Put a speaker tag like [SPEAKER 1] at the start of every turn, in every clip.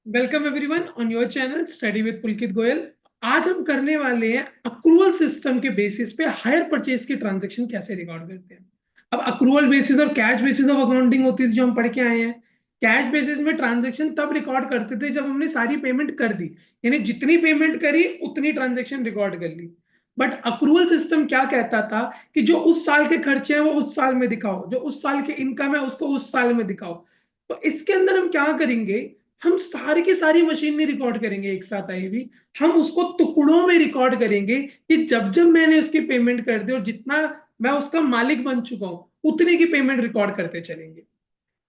[SPEAKER 1] Welcome everyone on your channel study with Pulkit Goyal. आज हम करने वाले हैं अक्रूवल सिस्टम के बेसिस पे हायर परचेज की ट्रांजैक्शन कैसे रिकॉर्ड करते हैं। अब अक्रूवल बेसिस और कैश बेसिस ऑफ अकाउंटिंग होती थी जो हम पढ़ के आए हैं। कैश बेसिस में ट्रांजैक्शन तब रिकॉर्ड करते थे जब हमने सारी पेमेंट कर दी, यानी जितनी पेमेंट करी उतनी ट्रांजैक्शन रिकॉर्ड कर ली। बट अक्रूवल सिस्टम क्या कहता था कि जो उस साल के खर्चे हैं वो उस साल में दिखाओ, जो उस साल के इनकम है उसको उस साल में दिखाओ। तो इसके अंदर हम क्या करेंगे, हम सारी की सारी मशीन में रिकॉर्ड करेंगे एक साथ आई हुई। हम उसको टुकड़ों में रिकॉर्ड करेंगे कि जब जब मैंने उसकी पेमेंट कर दी और जितना मैं उसका मालिक बन चुका हूं उतने की पेमेंट रिकॉर्ड करते चलेंगे।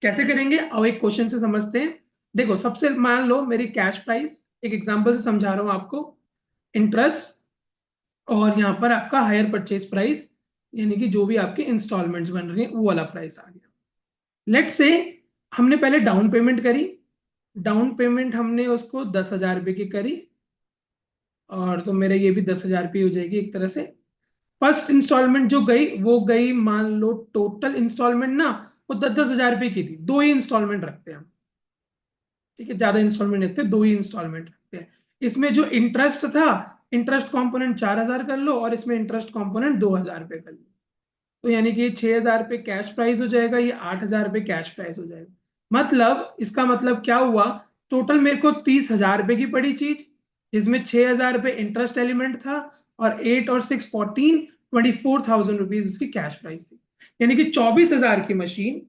[SPEAKER 1] कैसे करेंगे अब एक क्वेश्चन से समझते हैं। देखो, सबसे मान लो मेरी कैश प्राइस, एक एग्जांपल से समझा रहा हूं आपको। इंटरेस्ट और यहाँ पर आपका हायर परचेज प्राइस, यानी कि जो भी आपके इंस्टॉलमेंट्स बन रही है वो वाला प्राइस आ गया। लेट से हमने पहले डाउन पेमेंट करी। डाउन पेमेंट हमने उसको 10,000 रुपए की करी, और तो मेरे ये भी 10,000 रुपये हो जाएगी एक तरह से। फर्स्ट इंस्टॉलमेंट जो गई वो गई, मान लो टोटल इंस्टॉलमेंट ना वो 10,000 रुपए की थी। दो ही इंस्टॉलमेंट रखते हैं हम, ठीक है, ज्यादा इंस्टॉलमेंट रखते हैं, दो ही इंस्टॉलमेंट रखते हैं। इसमें जो इंटरेस्ट था, इंटरेस्ट कंपोनेंट 4,000 कर लो और इसमें इंटरेस्ट कंपोनेंट 2,000 रुपये कर लो। तो यानी कि ये 6,000 रुपये कैश प्राइस हो जाएगा, ये 8,000 रुपये कैश प्राइस हो जाएगा। मतलब इसका मतलब क्या हुआ, टोटल मेरे को 30,000 रुपये की पड़ी चीज, जिसमें 6,000 रुपये इंटरेस्ट एलिमेंट था और 8 और 6 14, 24,000 रुपीज इसकी कैश प्राइस थी। यानी कि 24,000 की मशीन,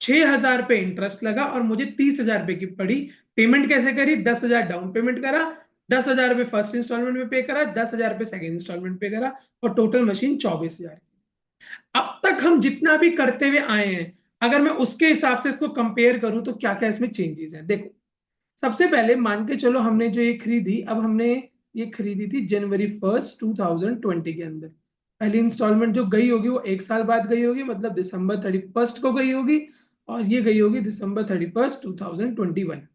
[SPEAKER 1] 6,000 रुपये इंटरेस्ट लगा और मुझे 30,000 रुपये की पड़ी। पेमेंट कैसे करी, 10,000 डाउन पेमेंट करा, 10,000 रुपये फर्स्ट इंस्टॉलमेंट में पे करा, 10,000 रुपये सेकेंड इंस्टॉलमेंट पे करा, और टोटल मशीन 24,000। अब तक हम जितना भी करते हुए आए हैं, अगर मैं उसके हिसाब से इसको कंपेयर करूं तो क्या क्या इसमें चेंजेस हैं, देखो। सबसे पहले मान के चलो हमने जो ये खरीदी, अब हमने ये खरीदी थी जनवरी 1 2020 के अंदर। पहली इंस्टॉलमेंट जो गई होगी वो एक साल बाद गई होगी, मतलब December 31 को गई होगी, और ये गई होगी December 31 2021।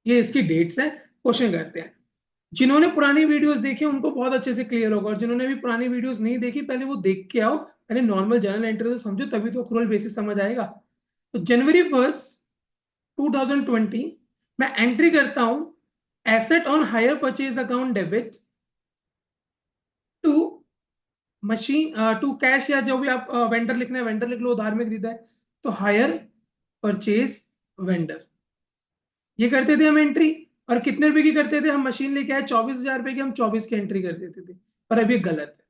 [SPEAKER 1] ये इसकी डेट्स हैं। क्वेश्चन करते हैं। जिन्होंने पुरानी वीडियोस देखी उनको बहुत अच्छे से क्लियर होगा, और जिन्होंने भी पुरानी वीडियोस नहीं देखी पहले वो देख के आओ, पहले नॉर्मल जनरल एंट्री तो समझो, तभी तो अक्रूवल बेसिस समझ आएगा। तो January 1 2020 मैं एंट्री करता हूं, asset on hire purchase account debit to machine, to cash, या जो भी आप वेंडर लिखना है वेंडर लिख लो, उधार में खरीदा है तो हायर परचेज वेंडर। ये करते थे हम एंट्री। और कितने रुपए की करते थे, हम मशीन लेके आए 24,000 रुपए की, हम 24 की एंट्री कर देते थे। पर अब ये गलत है।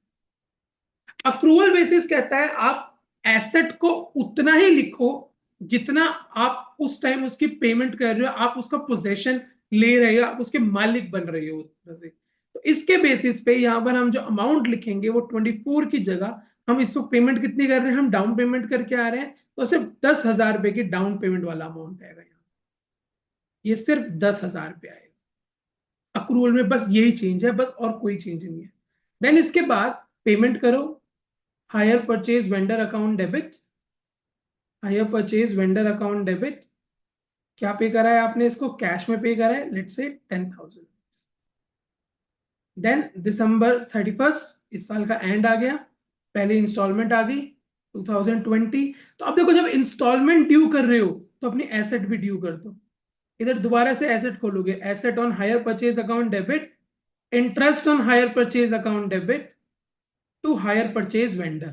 [SPEAKER 1] अक्रूवल बेसिस कहता है आप एसेट को उतना ही लिखो जितना आप उस टाइम उसकी पेमेंट कर रहे हो, आप उसका पोजेशन ले रहे हो, आप उसके मालिक बन रहे हो उस तरह से। तो इसके बेसिस पे यहाँ पर हम जो अमाउंट लिखेंगे वो 24 की जगह, हम इसको पेमेंट कितनी कर रहे हैं, हम डाउन पेमेंट करके आ रहे हैं, तो सिर्फ 10,000 रुपए की डाउन पेमेंट वाला अमाउंट आएगा यहाँ। ये सिर्फ 10,000 रुपये आएगा अक्रूवल में, बस यही चेंज है, बस और कोई चेंज नहीं है। देन इसके बाद पेमेंट करो, higher purchase vendor account debit. Higher purchase vendor account debit, क्या पे करा है आपने, इसको कैश में पे करा है, लेट से 10,000। देन December 31 इस साल का एंड आ गया, पहली इंस्टॉलमेंट आ गई 2020। तो अब देखो, जब इंस्टॉलमेंट ड्यू कर रहे हो तो अपनी एसेट भी ड्यू कर दो। इधर दोबारा से एसेट खोलोगे, asset on hire purchase account debit, interest on hire purchase account debit to hire purchase vendor.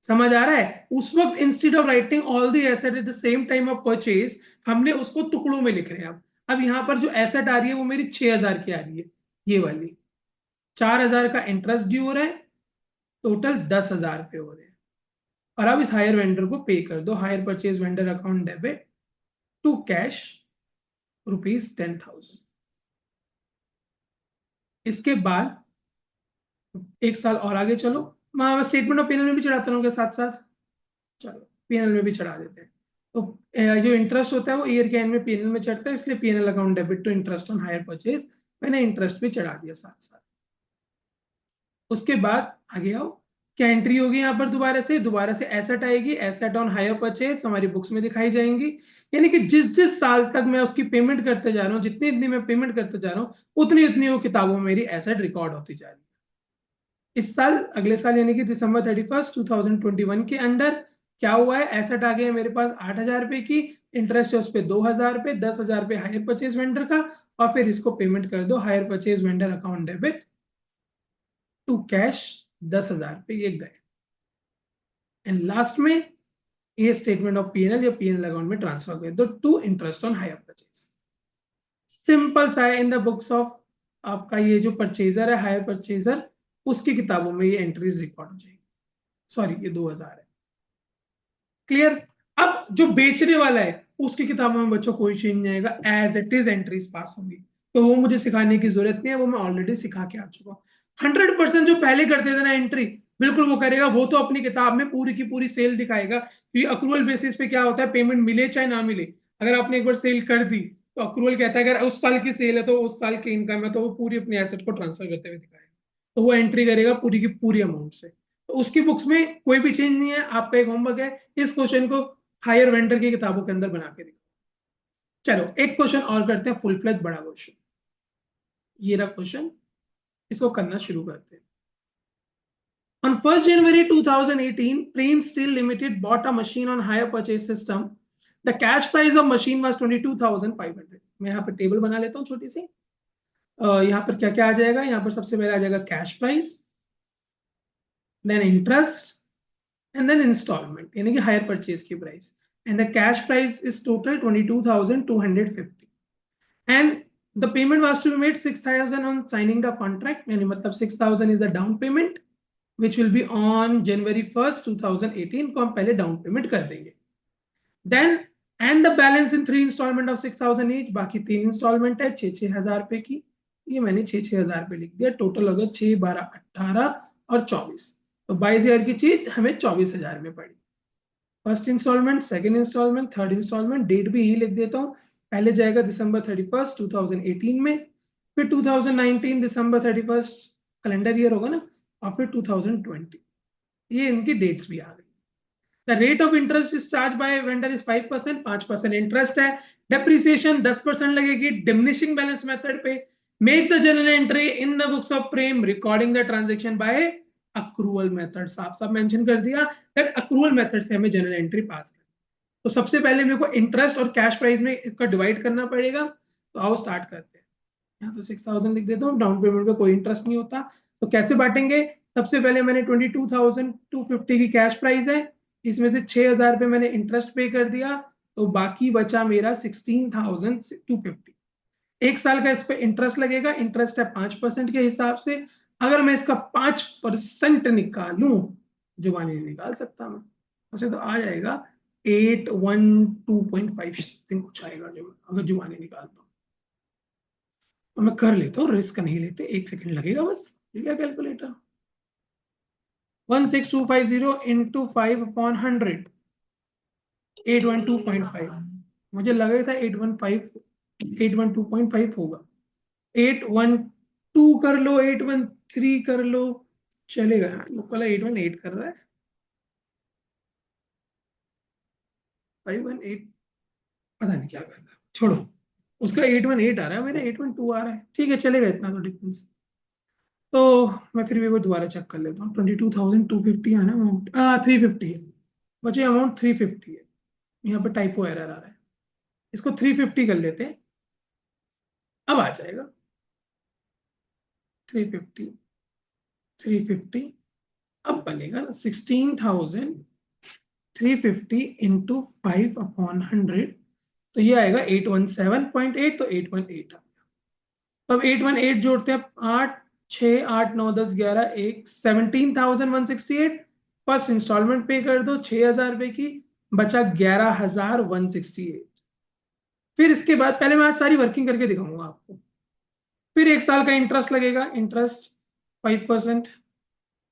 [SPEAKER 1] समझ आ रहा है, उस वक्त instead of writing all the asset at the same time of purchase, हमने उसको टुकड़ों में लिख रहे हैं। अब यहाँ पर जो एसेट आ रही है वो मेरी 6,000 की आ रही है, ये वाली। 4,000 का इंटरेस्ट ड्यू हो रहा है, टोटल 10,000 रुपये हो रहे हैं। और अब इस हायर वेंडर को पे कर दो, hire purchase vendor account debit to cash ₹10,000। इसके बाद एक साल और आगे चलो, मैं स्टेटमेंट ऑफ पेनल में भी चढ़ाता रहूंगा साथ साथ। चलो पीएनएल में भी चढ़ा देते हैं। तो जो इंटरेस्ट होता है वो ईयर के एंड में पीएनएल में चढ़ता है, इसलिए PNL account debit to interest on hire purchase, मैंने इंटरेस्ट भी चढ़ा दिया साथ साथ। उसके बाद आगे आओ, क्या एंट्री होगी यहाँ पर, दोबारा से एसेट आएगी, एसेट ऑन हायर परचेज हमारी बुक्स में दिखाई जाएंगी। यानी कि जिस जिस साल तक मैं उसकी पेमेंट करते जा रहा हूँ, जितनी इतनी मैं पेमेंट करते जा रहा हूँ, उतनी उतनी वो किताबों में मेरी एसेट रिकॉर्ड होती जा रही है। इस साल, अगले साल, यानी कि December 31 2021 के अंडर क्या हुआ है, एसेट आ गई है मेरे पास 8,000 रुपए की, इंटरेस्ट है उस पर 2,000 पे, 10,000 पे हायर परचेज वेंडर का, और फिर इसको पेमेंट कर दो hire purchase vendor account debit to cash, 10,000 पे ये गए। एंड लास्ट में ये स्टेटमेंट ऑफ पीएनएल या पीएनएल अकाउंट में ट्रांसफर कर दो to interest on hire purchase. Simple सा है। इन द बुक्स ऑफ आपका ये जो परचेजर है हायर परचेजर, उसकी किताबों में ये एंट्रीज रिकॉर्ड हो जाएगी। सॉरी ये 2,000 है। क्लियर। अब जो बेचने वाला है उसकी किताबों में बच्चों कोई चेंज नहीं आएगा, as it is entries pass होंगी। तो वो मुझे सिखाने की जरूरत नहीं है, वो मैं ऑलरेडी सिखा के आ चुका हूँ। 100% जो पहले करते थे ना एंट्री, बिल्कुल वो करेगा, वो तो अपनी किताब में पूरी की पूरी सेल दिखाएगा। क्योंकि अक्रूवल बेसिस पे क्या होता है, पेमेंट मिले चाहे ना मिले, अगर आपने एक बार सेल कर दी तो अक्रूवल कहता है अगर उस साल की सेल है तो उस साल की इनकम है, तो वो पूरी अपनी एसेट को ट्रांसफर करते हुए दिखाएगा। तो वो एंट्री करेगा पूरी की पूरी अमाउंट से। तो उसकी बुक्स में कोई भी चेंज नहीं है। आपका एक होमवर्क है, इस क्वेश्चन को हायर वेंडर की किताबों के अंदर बना के दिखाओ। चलो एक क्वेश्चन और करते हैं, फुल फ्लेज बड़ा क्वेश्चन। ये रहा क्वेश्चन, इसको करना शुरू करते हैं। On 1st January 2018, Prem Steel Limited bought a machine on hire purchase system. The cash price of machine was 22,500. मैं यहाँ पर टेबल बना लेता हूँ छोटी सी। यहाँ पर क्या क्या आ जाएगा, यहाँ पर सबसे पहले आ जाएगा cash price, then interest, and then instalment, यानी कि हायर परचेज की price. And the cash price is total 22,250 and the payment was to be made 6,000 on signing the contract, यानी मतलब 6,000 is the down payment which will be on January 1st 2018 को हम पहले down payment कर देंगे। Then and the balance in 3 instalment of 6,000 each, बाकी 3 instalment है 6,000 रुपए की, ये मैंने 6,000 रुपए लिख दिया। टोटल अगर 6, 12, 18 और 24, तो 22,000 की चीज हमें 24,000 में पड़ी। First instalment, second instalment, third instalment, date भी ही लिख देता हूँ। पहले जाएगा December 31st 2018 में, फिर 2019 December 31st कैलेंडर ईयर होगा ना, और फिर 2020। ये इनकी डेट्स भी आ गई। The rate of interest is charge by vendor is 5%, 5% interest है। डेप्रिसिएशन 10% लगेगी डिमिनिशिंग बैलेंस मेथड पे। Make the journal entry in the books of Prem recording the transaction by accrual method. साफ साफ मेंशन कर दिया दैट अक्रूवल मेथड से हमें general entry पास करनी। तो सबसे पहले मेरे को इंटरेस्ट और कैश प्राइस में इसका डिवाइड करना पड़ेगा। तो आओ स्टार्ट करते हैं। यहाँ तो 6,000 लिख देता हूँ, डाउन पेमेंट पे कोई इंटरेस्ट नहीं होता। तो कैसे बांटेंगे, सबसे पहले मैंने 22,250 की कैश प्राइस है, इसमें से 6,000 रुपये मैंने इंटरेस्ट पे कर दिया, तो बाकी बचा मेरा 16,250। एक साल का इस पे इंटरेस्ट लगेगा, इंटरेस्ट है 5% के हिसाब से। अगर मैं इसका 5% निकालूं, जुबानी नहीं निकाल सकता मैं, वैसे तो आ जाएगा 812.5 कुछ आएगा जो, अगर जुबानी निकालता हूँ। तो मैं कर लेता हूँ, रिस्क नहीं लेते, 1 सेकंड लगेगा बस। ठीक है कैलकुलेटर, 16,250 इंटू 5/100, 812.5। मुझे लगा था 812.5 होगा। 812 कर लो, 813 कर लो, चलेगा। वाला 818 कर रहा है, 518 पता नहीं क्या कर रहा है, छोड़ो। उसका 818 आ रहा है, मेरा 812 आ रहा है, ठीक है चलेगा, इतना तो डिफरेंस। तो मैं फिर भी वो दोबारा चेक कर लेता हूँ। 22,250 है ना अमाउंट, 350 है, बचे अमाउंट 350 है। यहाँ पे टाइपो एरर आ रहा है, इसको 350 कर लेते हैं, अब आ जाएगा 350, 350। अब बनेगा ना 16,350 इंटू 5/100, तो ये आएगा 817.8, तो 818 आ गया। तब 818 जोड़ते हैं, 8, 6, 8, 9, 10, 11, 1, 17,168। फर्स्ट इंस्टॉलमेंट पे कर दो 6,000 रुपए की, बचा 11,168। फिर इसके बाद पहले मैं आज सारी वर्किंग करके दिखाऊंगा आपको। फिर एक साल का इंटरेस्ट लगेगा, इंटरेस्ट 5%,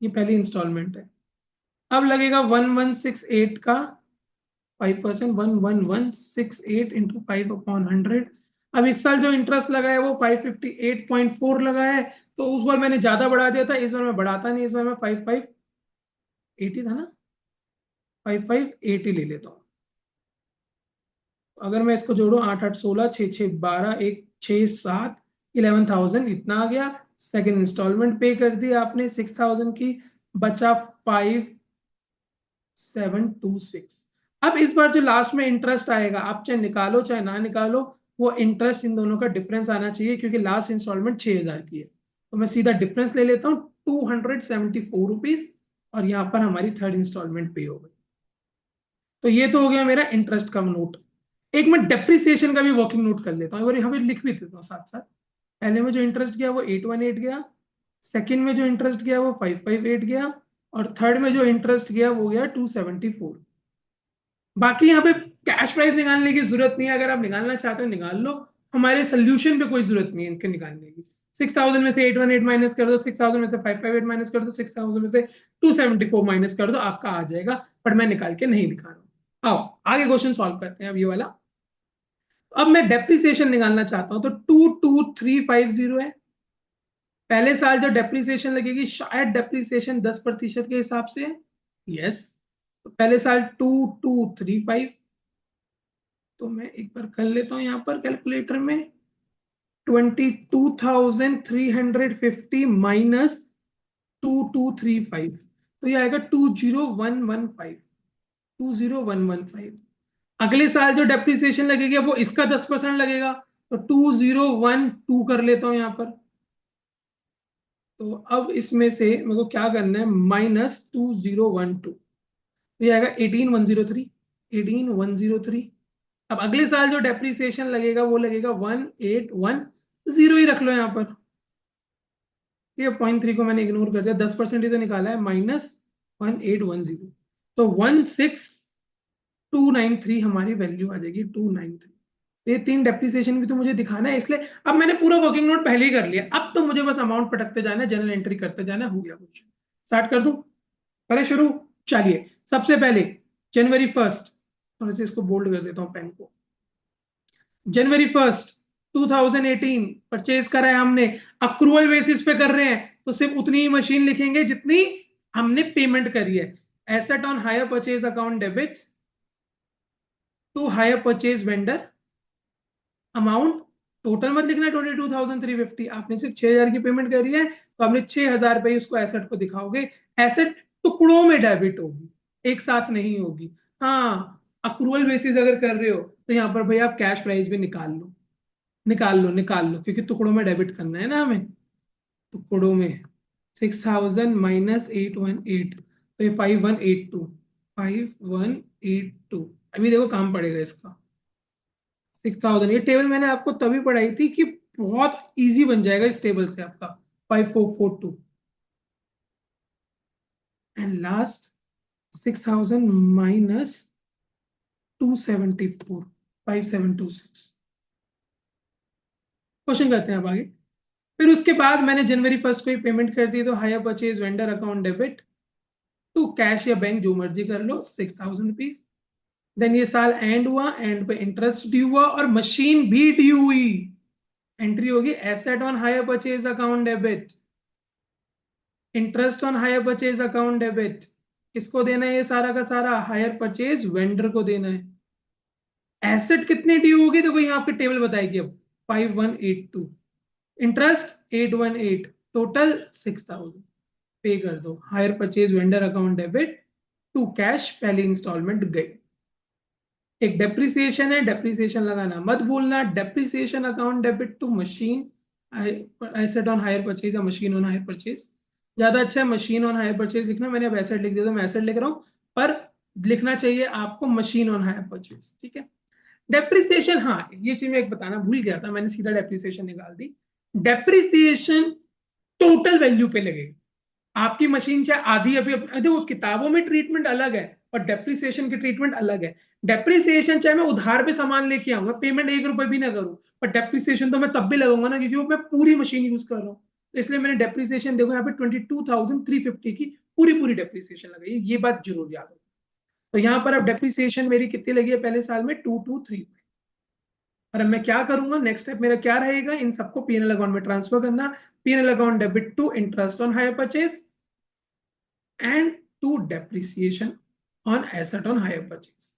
[SPEAKER 1] ये पहली इंस्टॉलमेंट है। अब लगेगा 1168 का 5%, 1168 इंटू 5/100। अब इस साल जो इंटरेस्ट लगा है वो 558.4 लगा है, तो उस बार मैंने ज्यादा बढ़ा दिया था, इस बार मैं बढ़ाता नहीं, इस बार मैं 5580 था ना, 5580 ले लेता हूँ। अगर मैं इसको जोड़ू, 8, 8, 16, 6, 6, 12, 1, 6, 7, 11,000 इतना आ गया। सेकेंड इंस्टॉलमेंट पे कर दी आपने 6,000 की, बचा 5,726। अब इस बार जो लास्ट में इंटरेस्ट आएगा, आप चाहे निकालो चाहे ना निकालो, वो इंटरेस्ट इन दोनों का डिफरेंस आना चाहिए, क्योंकि लास्ट इंस्टॉलमेंट 6,000 की है। तो मैं सीधा डिफरेंस ले लेता हूँ, 274 रुपीज, और यहाँ पर हमारी थर्ड इंस्टॉलमेंट पे हो गई। तो ये तो हो गया मेरा इंटरेस्ट का नोट। एक मैं डेप्रिसिएशन का भी वर्किंग नोट कर लेता हूँ, और यहाँ पे लिख भी देता हूँ साथ साथ। पहले में जो इंटरेस्ट गया वो 818 गया, सेकंड में जो इंटरेस्ट गया वो 558 गया, और थर्ड में जो इंटरेस्ट गया वो गया 274। बाकी यहाँ पे कैश प्राइस निकालने की जरूरत नहीं है, अगर आप निकालना चाहते हो निकाल लो, हमारे सोल्यूशन पे कोई जरूरत नहीं है इनके निकालने की। 6,000 में से 818 माइनस कर दो, 6,000 में से 558 माइनस कर दो, 6,000 में से 274 माइनस कर दो, आपका आ जाएगा। पर मैं निकाल के नहीं दिखा रहा हूँ। आओ आगे क्वेश्चन सॉल्व करते हैं अब ये वाला। अब मैं डेप्रिसिएशन निकालना चाहता हूं, तो 22350 है। पहले साल जो डेप्रिसिएशन लगेगी, शायद डेप्रिसिएशन 10% के हिसाब से है। यस, तो पहले साल 2235, तो मैं एक बार कर लेता हूं यहां पर कैलकुलेटर में। 22,350 माइनस 2235, तो ये आएगा 20115। 20115। अगले साल जो डेप्रिसिएशन लगेगा वो इसका 10% लगेगा, तो 2012 कर लेता हूं यहां पर। तो अब इसमें से मेरे को क्या करना है, -2012, तो ये आएगा 18103। 18103। अब अगले साल जो डेप्रिसिएशन लगेगा वो लगेगा 1810 ही रख लो यहाँ पर। ये 0.3 को मैंने इग्नोर कर दिया, 10% ही तो निकाला है, -1810। तो 16293 हमारी वैल्यू आ जाएगी, 293। ये 3 डेप्रिसिएशन भी तो मुझे दिखाना है, इसलिए अब मैंने पूरा वर्किंग नोट पहले ही कर लिया, अब तो मुझे बस अमाउंट पटकते जाना है, जनरल एंट्री करते जाना है, हो गया क्वेश्चन। स्टार्ट कर दूं, करें शुरू। चलिए, सबसे पहले January 1, थोड़ा सा इसको बोल्ड कर देता हूं पेन को। January 1, 2018 परचेज करा है हमने, अक्रूवल बेसिस पे कर रहे हैं, तो सिर्फ उतनी ही मशीन लिखेंगे जितनी हमने पेमेंट करी है। Asset on hire purchase account debit to hire purchase vendor, amount total मत लिखना 22,350, आपने सिर्फ 6,000 की पेमेंट करी है, तो आपने 6,000 रुपये उसको एसेट को दिखाओगे। एसेट टुकड़ों में डेबिट होगी, एक साथ नहीं होगी। हाँ, अक्रूवल बेसिस अगर कर रहे हो तो यहाँ पर भाई आप कैश प्राइस भी निकाल लो, निकाल लो, निकाल लो, क्योंकि टुकड़ों में डेबिट करना है ना हमें। टुकड़ों में 6,000 माइनस 818, तो ये 5182। 5182, अभी देखो काम पड़ेगा इसका। 6,000, ये टेबल मैंने आपको तभी पढ़ाई थी कि बहुत इजी बन जाएगा इस टेबल से आपका। 5442 एंड लास्ट 6,000 माइनस 274, 5726। क्वेश्चन करते हैं अब आगे। फिर उसके बाद मैंने January 1 को ही पेमेंट कर दी, तो hire purchase vendor account debit to cash या बैंक जो मर्जी कर लो, 6,000 रुपीज। देन ये साल एंड हुआ, एंड पे इंटरेस्ट ड्यू हुआ और मशीन भी ड्यू हुई। एंट्री होगी asset on hire purchase account debit, interest on hire purchase account debit. किसको देना है ये सारा का सारा, हायर परचेज वेंडर को देना है। एसेट कितनी ड्यू होगी, देखो यहाँ पे टेबल बताएगी अब, 5182, इंटरेस्ट 818, टोटल 6,000। पे कर दो, hire purchase vendor account debit to cash, पहली इंस्टॉलमेंट गई। एक डेप्रिसिएशन है, डेप्रिसिएशन लगाना मत भूलना, depreciation account debit to machine asset on hire purchase या मशीन ऑन हायर परचेज, ज्यादा अच्छा है मशीन ऑन हायर परचेज लिखना। मैंने अब एसेट लिख दिया, तो मैं एसेट लिख रहा हूं, पर लिखना चाहिए आपको मशीन ऑन हायर परचेज, ठीक है। डेप्रिसिएशन, हाँ ये चीज मैं एक बताना भूल गया था, मैंने सीधा डेप्रिसिएशन निकाल दी। डेप्रिसिएशन टोटल वैल्यू पे लगेगा। आपकी मशीन चाहे आधी अभी, देखो किताबों में ट्रीटमेंट अलग है और डेप्रिसिएशन की ट्रीटमेंट अलग है। डेप्रिसिएशन चाहे मैं उधार पे सामान लेके आऊंगा, पेमेंट 1 रुपए भी ना करूं, पर डेप्रिसिएशन तो मैं तब भी लगाऊंगा ना, क्योंकि वो मैं पूरी मशीन यूज कर रहा हूँ। तो इसलिए मैंने डेप्रिसिएशन देखो यहाँ पे 22,350 की पूरी पूरी डेप्रिसिएशन लगाई, ये बात जरूर याद हो। तो यहाँ पर अब डेप्रिसिएशन मेरी कितनी लगी है पहले साल में, 223। और अब मैं क्या करूंगा, नेक्स्ट स्टेप मेरा क्या रहेगा, इन सबको पीएनएल अकाउंट में ट्रांसफर करना। PNL account debit to interest on hire purchase and to depreciation on asset on hire purchase।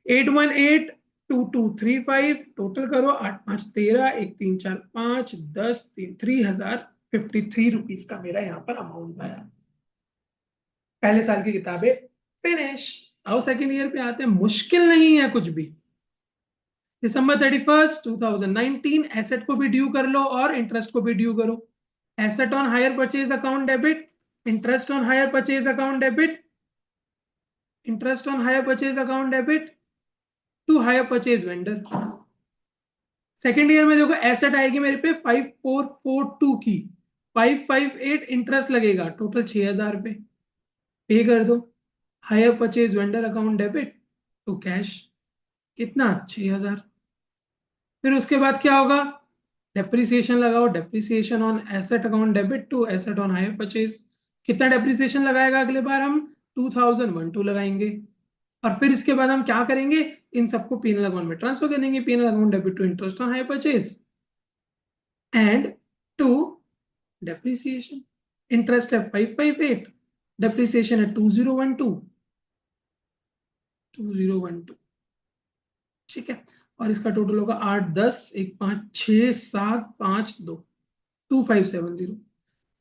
[SPEAKER 1] 8182235 total करो, 8 5 13, 1 3 4 5 10 3, 3,053 रुपीज का मेरा यहाँ पर अमाउंट आया। पहले साल की किताबें फिनिश। आओ सेकेंड ईयर पे आते हैं, मुश्किल नहीं है कुछ भी। December 31st 2019 एसेट को भी ड्यू कर लो और इंटरेस्ट को भी ड्यू करो। Asset on hire purchase account debit, interest on hire purchase account debit, interest on hire purchase account debit to hire purchase vendor. Second year में देखो एसेट आएगी मेरे पे 5442 की, 558 इंटरेस्ट लगेगा, टोटल 6000 रुपए पे कर दो। Hire purchase vendor account debit to cash, कितना 6000। फिर उसके बाद क्या होगा, डेप्रिसिएशन लगाओ, depreciation on asset account debit to asset on hire purchase. कितना डेप्रिसिएशन लगाएगा अगले बार हम, 2012 लगाएंगे। और फिर इसके बाद हम क्या करेंगे, इन सबको पीएनएल अकाउंट में ट्रांसफर कर देंगे, PNL account debit to interest on hire purchase and to depreciation. Interest है 558, डेप्रिसिएशन है 2012, ठीक है। और इसका टोटल होगा 8 10 1 5 6 7 5 2 2570।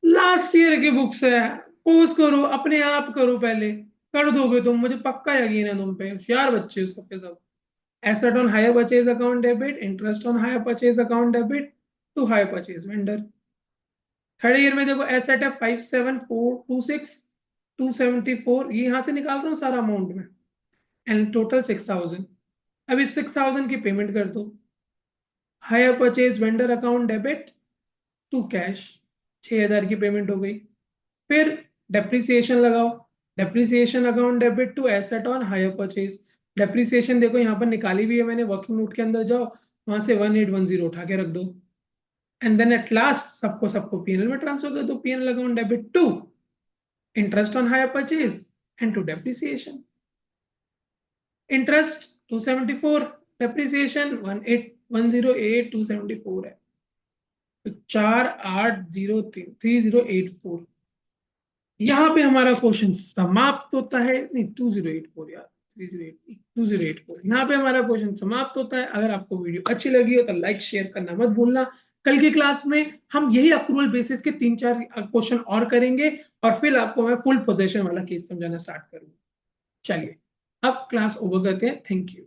[SPEAKER 1] लास्ट ईयर की बुक्स है, पोज करो अपने आप करो, पहले कर दोगे तुम, मुझे पक्का यकीन है तुम पे, होशियार बच्चे हो सबके सब। Asset on hire purchase account debit, interest on hire purchase account debit to hire purchase vendor. Third year में देखो एसेट है 57426, 274, ये यहां से निकाल रहा हूँ सारा अमाउंट में, एंड टोटल 6000। अब इस 6000 की पेमेंट कर दो। Hire purchase vendor account debit to cash, 6000 की पेमेंट हो गई। फिर डेप्रिसिएशन लगाओ, depreciation account debit to asset on hire purchase. Depreciation देखो यहाँ पर निकाली हुई है मैंने, वर्किंग नोट के अंदर जाओ, वहां से 1810 उठा के रख दो। एंड देन एट लास्ट सबको सबको पीएनएल में ट्रांसफर कर दो, PNL account debit to interest on hire purchase and to depreciation. Interest 274, depreciation 108 274 है, तो 4803 3084। यहाँ पे हमारा क्वेश्चन समाप्त होता है, नहीं 2084 यार, 308 2084, यहाँ पे हमारा क्वेश्चन समाप्त होता है। अगर आपको वीडियो अच्छी लगी हो तो लाइक शेयर करना मत भूलना। कल की क्लास में हम यही अक्रूवल बेसिस के 3-4 क्वेश्चन और करेंगे, और फिर आपको मैं फुल पोजीशन वाला केस समझाना स्टार्ट करूंगा। चलिए अब क्लास ओवर करते हैं, थैंक यू।